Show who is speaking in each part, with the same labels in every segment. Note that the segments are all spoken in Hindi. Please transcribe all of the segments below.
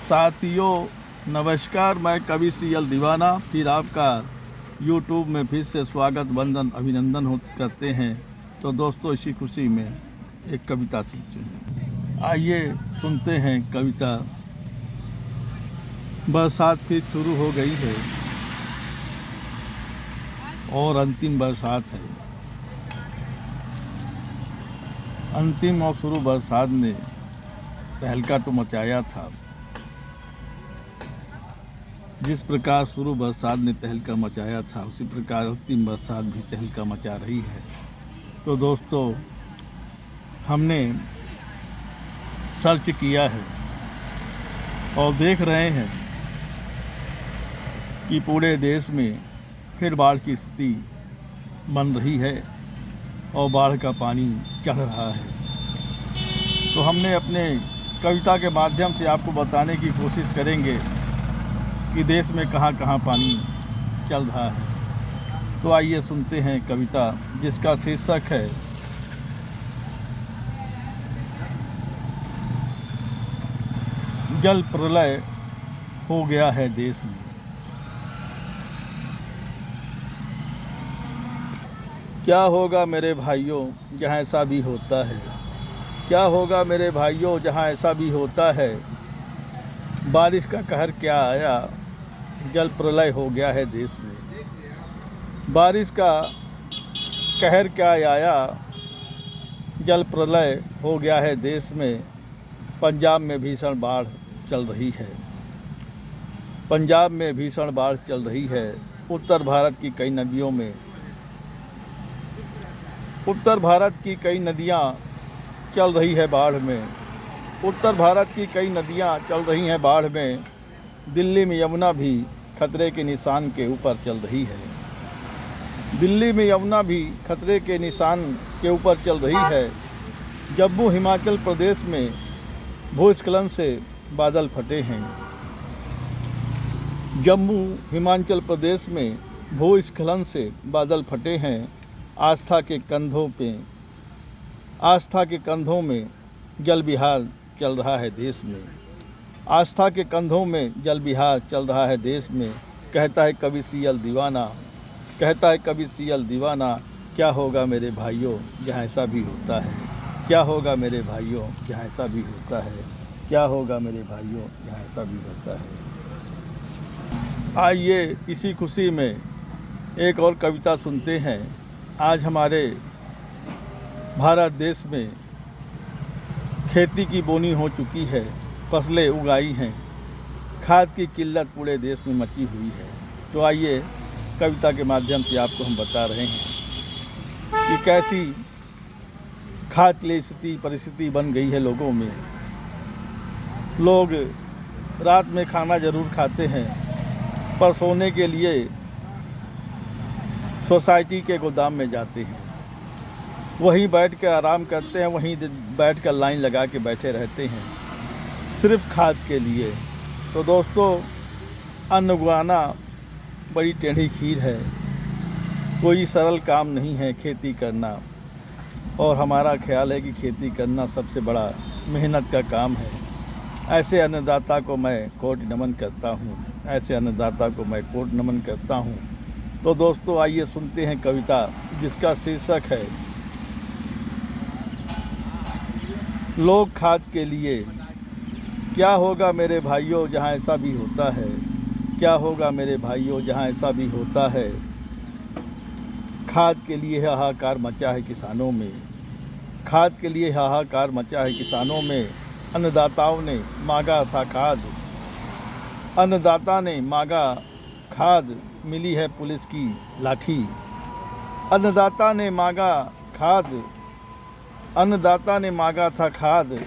Speaker 1: साथियों नमस्कार, मैं कवि CL दीवाना फिर आपका यूट्यूब में फिर से स्वागत वंदन अभिनंदन करते हैं। तो दोस्तों, इसी खुशी में एक कविता सुनते हैं। आइए सुनते हैं कविता। बरसात फिर शुरू हो गई है और अंतिम बरसात है। अंतिम और शुरू बरसात ने तहलका तो मचाया था। जिस प्रकार शुरू बरसात ने तहलका मचाया था, उसी प्रकार अंतिम बरसात भी तहलका मचा रही है। तो दोस्तों, हमने सर्च किया है और देख रहे हैं कि पूरे देश में फिर बाढ़ की स्थिति बन रही है और बाढ़ का पानी चढ़ रहा है। तो हमने अपने कविता के माध्यम से आपको बताने की कोशिश करेंगे कि देश में कहाँ कहाँ पानी चल रहा है। तो आइए सुनते हैं कविता, जिसका शीर्षक है जल प्रलय हो गया है देश में। क्या होगा मेरे भाइयों जहाँ ऐसा भी होता है। क्या होगा मेरे भाइयों जहाँ ऐसा भी होता है। बारिश का कहर क्या आया, जल प्रलय हो गया है देश में। बारिश का कहर क्या आया, जल प्रलय हो गया है देश में। पंजाब में भीषण बाढ़ चल रही है। पंजाब में भीषण बाढ़ चल रही है। उत्तर भारत की कई नदियों में उत्तर भारत की कई नदियाँ चल रही है बाढ़ में। उत्तर भारत की कई नदियाँ चल रही हैं बाढ़ में। दिल्ली में यमुना भी खतरे के निशान के ऊपर चल रही है। दिल्ली में यमुना भी खतरे के निशान के ऊपर चल रही है। जम्मू हिमाचल प्रदेश में भूस्खलन से बादल फटे हैं। जम्मू हिमाचल प्रदेश में भूस्खलन से बादल फटे हैं। आस्था के कंधों में जल विहार चल रहा है देश में। आस्था के कंधों में जल विहार चल रहा है देश में। कहता है कवि CL दीवाना, कहता है कवि CL दीवाना। क्या होगा मेरे भाइयों जहाँ ऐसा भी होता है। क्या होगा मेरे भाइयों जहाँ ऐसा भी होता है। क्या होगा मेरे भाइयों जहाँ ऐसा भी होता है। आइए इसी खुशी में एक और कविता सुनते हैं। आज हमारे भारत देश में खेती की बोनी हो चुकी है, फसलें उगाई हैं। खाद की किल्लत पूरे देश में मची हुई है। तो आइए कविता के माध्यम से आपको हम बता रहे हैं कि कैसी खाद की परिस्थिति बन गई है लोगों में। लोग रात में खाना ज़रूर खाते हैं, पर सोने के लिए सोसाइटी के गोदाम में जाते हैं। वहीं बैठ कर आराम करते हैं, वहीं बैठ कर लाइन लगा के बैठे रहते हैं सिर्फ खाद के लिए। तो दोस्तों, अन्न उगाना बड़ी टेढ़ी खीर है। कोई सरल काम नहीं है खेती करना। और हमारा ख्याल है कि खेती करना सबसे बड़ा मेहनत का काम है। ऐसे अन्नदाता को मैं कोटि नमन करता हूँ। ऐसे अन्नदाता को मैं कोटि नमन करता हूँ। तो दोस्तों, आइए सुनते हैं कविता, जिसका शीर्षक है लोग खाद के लिए। क्या होगा मेरे भाइयों जहाँ ऐसा भी होता है। क्या होगा मेरे भाइयों जहाँ ऐसा भी होता है। खाद के लिए हाहाकार मचा है किसानों में। खाद के लिए हाहाकार मचा है किसानों में। अन्नदाताओं ने मांगा था खाद। अन्नदाता ने मांगा खाद, मिली है पुलिस की लाठी। अन्नदाता ने मांगा खाद। अन्नदाता ने मांगा था खाद,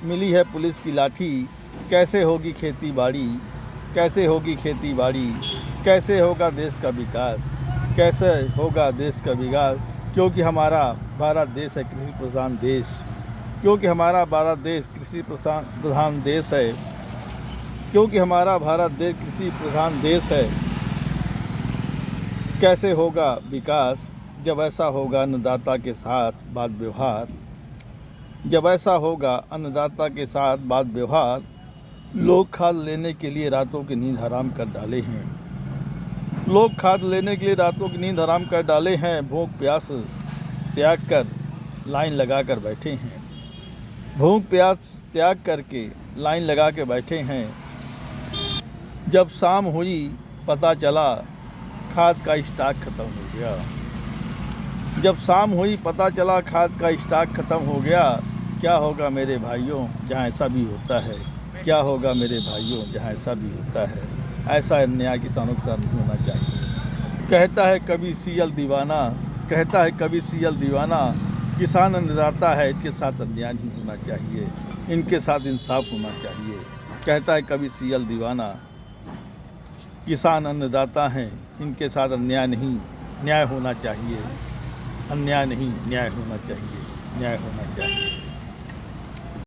Speaker 1: मिली है पुलिस की लाठी। कैसे होगी खेती बाड़ी, कैसे होगी खेती बाड़ी। कैसे होगा देश का विकास, कैसे होगा देश का विकास। क्योंकि हमारा भारत देश है कृषि प्रधान देश। क्योंकि हमारा भारत देश कृषि प्रधान देश है। क्योंकि हमारा भारत देश कृषि प्रधान देश है। कैसे होगा विकास जब ऐसा होगा अन्नदाता के साथ बात व्यवहार। जब ऐसा होगा अन्नदाता के साथ बात व्यवहार। लोग खाद लेने के लिए रातों की नींद हराम कर डाले हैं। लोग खाद लेने के लिए रातों की नींद हराम कर डाले हैं। भूख प्यास त्याग कर लाइन लगा कर बैठे हैं। भूख प्यास त्याग करके लाइन लगा के बैठे हैं। जब शाम हुई पता चला खाद का स्टॉक ख़त्म हो गया। जब शाम हुई पता चला खाद का स्टॉक ख़त्म हो गया। क्या होगा मेरे भाइयों जहाँ ऐसा भी होता है? क्या होगा मेरे भाइयों जहाँ ऐसा भी होता है? ऐसा अन्याय किसानों के साथ नहीं होना चाहिए। कहता है कभी सीएल दीवाना, कहता है कभी सीएल दीवाना, किसान अन्नदाता है, इनके साथ अन्याय नहीं होना चाहिए, इनके साथ इंसाफ होना चाहिए। कहता है कभी सीएल दीवाना, किसान अन्नदाता हैं, इनके साथ अन्याय नहीं, न्याय होना चाहिए। अन्याय नहीं, न्याय होना चाहिए, न्याय होना चाहिए।